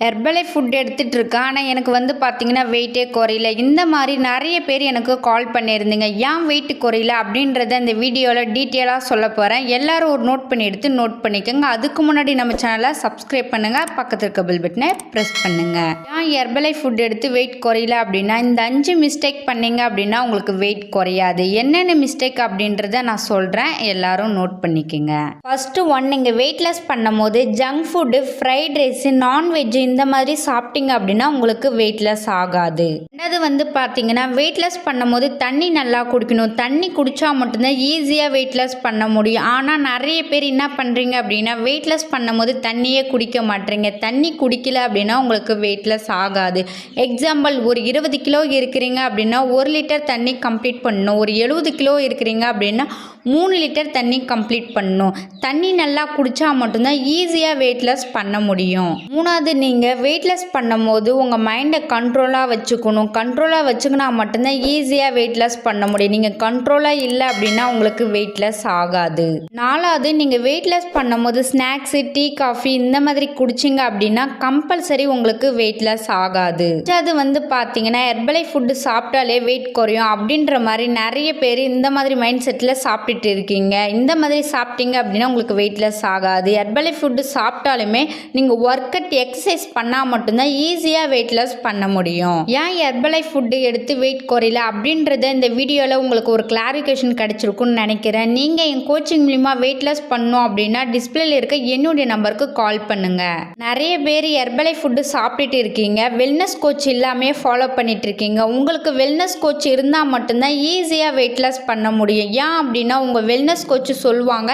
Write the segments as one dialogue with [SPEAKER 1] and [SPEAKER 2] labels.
[SPEAKER 1] ஹெர்பலை food எடுத்துகிட்டு இருக்கேன். ஆனால் எனக்கு வந்து பார்த்தீங்கன்னா வெயிட்டே குறையல. இந்த மாதிரி நிறைய பேர் எனக்கு கால் பண்ணியிருந்தீங்க. ஏன் வெயிட் குறையல அப்படின்றத இந்த வீடியோவில் டீட்டெயிலாக சொல்ல போகிறேன். எல்லோரும் ஒரு நோட் பண்ணி எடுத்து நோட் பண்ணிக்கோங்க. அதுக்கு முன்னாடி நம்ம சேனலை சப்ஸ்கிரைப் பண்ணுங்கள், பக்கத்தில் இருக்க பெல் பட்டனை ப்ரெஸ் பண்ணுங்கள். ஏன் ஹெர்பலை ஃபுட் எடுத்து வெயிட் குறையல அப்படின்னா, இந்த 5 மிஸ்டேக் பண்ணீங்க அப்படின்னா உங்களுக்கு வெயிட் குறையாது. என்னென்ன மிஸ்டேக் அப்படின்றத நான் சொல்கிறேன், எல்லோரும் நோட் பண்ணிக்கோங்க. ஃபஸ்ட்டு நீங்கள் வெயிட் லாஸ் பண்ணும் போது junk food, fried rice, non veg இந்த மாதிரி சாப்பிட்டீங்க அப்படின்னா உங்களுக்கு வெயிட் லாஸ் ஆகாது. ரெண்டாவது வந்து பார்த்தீங்கன்னா வெயிட் லாஸ் பண்ணும்போது தண்ணி நல்லா குடிக்கணும். தண்ணி குடித்தா மட்டும்தான் ஈஸியாக வெயிட் லாஸ் பண்ண முடியும். ஆனால் நிறைய பேர் என்ன பண்ணுறீங்க அப்படின்னா வெயிட் லாஸ் பண்ணும்போது தண்ணியே குடிக்க மாட்டேறீங்க. தண்ணி குடிக்கல அப்படின்னா உங்களுக்கு வெயிட் லாஸ் ஆகாது. எக்ஸாம்பிள், ஒரு 20 கிலோ இருக்கிறீங்க அப்படின்னா 1 லிட்டர் தண்ணி கம்ப்ளீட் பண்ணணும். ஒரு 70 கிலோ இருக்கிறீங்க அப்படின்னா 3 லிட்டர் தண்ணி கம்ப்ளீட் பண்ணணும். தண்ணி நல்லா குடித்தா மட்டும்தான் ஈஸியாக வெயிட் லாஸ் பண்ண முடியும். மூணாவது, நீங்கள் வெயிட் லாஸ் பண்ணும் போது உங்கள் மைண்டை கண்ட்ரோலாக வச்சுக்கணும். கண்ட்ரோலாக வச்சுக்கினா மட்டும்தான் ஈஸியாக வெயிட் லாஸ் பண்ண முடியும். நீங்கள் கண்ட்ரோலாக இல்லை அப்படின்னா உங்களுக்கு வெயிட் லாஸ் ஆகாது. நாலாவது, நீங்கள் வெயிட் லாஸ் பண்ணும் போது ஸ்நாக்ஸு, டீ, காஃபி இந்த மாதிரி குடிச்சிங்க அப்படின்னா கம்பல்சரி உங்களுக்கு வெயிட் லாஸ் ஆகாது. அது வந்து பார்த்தீங்கன்னா ஹெர்பலை ஃபுட்டு சாப்பிட்டாலே வெயிட் குறையும் அப்படின்ற மாதிரி நிறைய பேர் இந்த மாதிரி மைண்ட் செட்டில் சாப்பிட்டுட்டு இருக்கீங்க. இந்த மாதிரி சாப்பிட்டீங்க அப்படின்னா உங்களுக்கு வெயிட் லாஸ் ஆகாது. ஹெர்பலை ஃபுட்டு சாப்பிட்டாலுமே நீங்கள் ஒர்க் அவுட், எக்ஸசைஸ் பண்ணால் மட்டும்தான் ஈஸியாக வெயிட் லாஸ் பண்ண முடியும். ஏன் ஹெர்பலை ஃபுட்டு எடுத்து வெயிட் குறையல அப்படின்றத இந்த வீடியோவில் உங்களுக்கு ஒரு கிளாரிஃபிகேஷன் கிடைச்சிருக்குன்னு நினைக்கிறேன். நீங்கள் என் கோச்சிங் மூலிமா வெயிட் லாஸ் பண்ணணும் அப்படின்னா டிஸ்பிளேல இருக்க என்னுடைய நம்பருக்கு கால் பண்ணுங்கள். நிறைய பேர் ஹெர்பலை ஃபுட்டு சாப்பிட்டுட்டு இருக்கீங்க, வெல்னஸ் கோச் இல்லாமல் ஃபாலோ பண்ணிட்டு இருக்கீங்க. உங்களுக்கு வெல்னஸ் கோச் இருந்தால் மட்டும்தான் ஈஸியாக வெயிட் லாஸ் பண்ண முடியும். ஏன் அப்படின்னா உங்கள் வெல்னஸ் கோச் சொல்லுவாங்க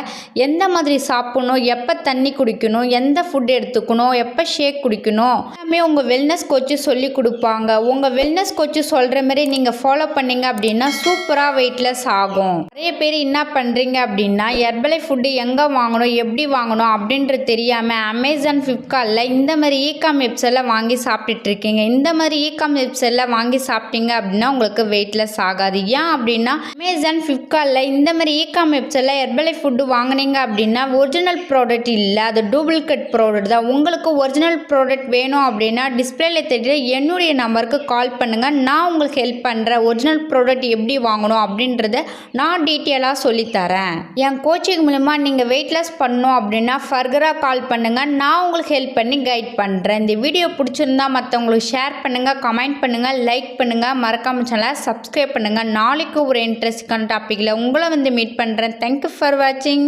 [SPEAKER 1] எந்த மாதிரி சாப்பிடணும், எப்போ தண்ணி குடிக்கணும், எந்த ஃபுட் எடுத்துக்கணும், எப்போ ஷேக் குடிக்கணும், எல்லாமே உங்கள் வெல்னஸ் கோச்சு சொல்லி கொடுப்பாங்க. உங்கள் வெல்னஸ் கோச்சு சொல்கிற மாதிரி நீங்கள் ஃபாலோ பண்ணீங்க அப்படின்னா சூப்பராக வெயிட் லாஸ் ஆகும். நிறைய பேர் என்ன பண்ணுறீங்க அப்படின்னா ஹெர்பலை ஃபுட்டு எங்கே வாங்கணும், எப்படி வாங்கணும் அப்படின்றது தெரியாமல் அமேசான், ஃப்ளிப்கார்ட்டில் இந்த மாதிரி ஈகாம் வெப்ஸ் எல்லாம் வாங்கி சாப்பிட்டுட்டு இருக்கீங்க. இந்த மாதிரி ஈகாம் வெப்ஸ் எல்லாம் வாங்கி சாப்பிட்டீங்க அப்படின்னா உங்களுக்கு வெயிட் லாஸ் ஆகாது. ஏன் அப்படின்னா அமேசான், ஃப்ளிப்கார்ட்டில் இந்த மாதிரி ஈகாம் வெப்ஸ் எல்லாம் ஹெர்பலை ஃபுட்டு வாங்கினீங்க அப்படின்னா ஒரிஜினல் ப்ராடக்ட் இல்லை, அது டூப்ளிகேட் ப்ராடக்ட் தான். உங்களுக்கு ஒரிஜினல் ப்ராடக்ட் வேணும் அப்படின்னா டிஸ்பிளேல தெரியல என்னுடைய நம்பருக்கு கால் பண்ணுங்கள். நான் உங்களுக்கு ஹெல்ப் பண்ணுறேன். ஒரிஜினல் ப்ராடக்ட் எப்படி வாங்கணும் அப்படின்றத நான் டீட்டெயிலாக சொல்லித்தரேன். என் கோச்சிங் மூலமா நீங்கள் வெயிட் லாஸ் பண்ணணும் அப்படின்னா ஃபர்தராக கால் பண்ணுங்கள். நான் உங்களுக்கு ஹெல்ப் பண்ணி கைட் பண்ணுறேன். இந்த வீடியோ பிடிச்சிருந்தா மற்றவங்களுக்கு ஷேர் பண்ணுங்கள், கமெண்ட் பண்ணுங்கள், லைக் பண்ணுங்கள், மறக்காம சேனலை சப்ஸ்கிரைப் பண்ணுங்கள். நாளைக்கு ஒரு இன்ட்ரெஸ்டிங்கான டாப்பிக்கில் உங்களை வந்து மீட் பண்ணுறேன். தேங்க்யூ ஃபார் வாட்சிங்.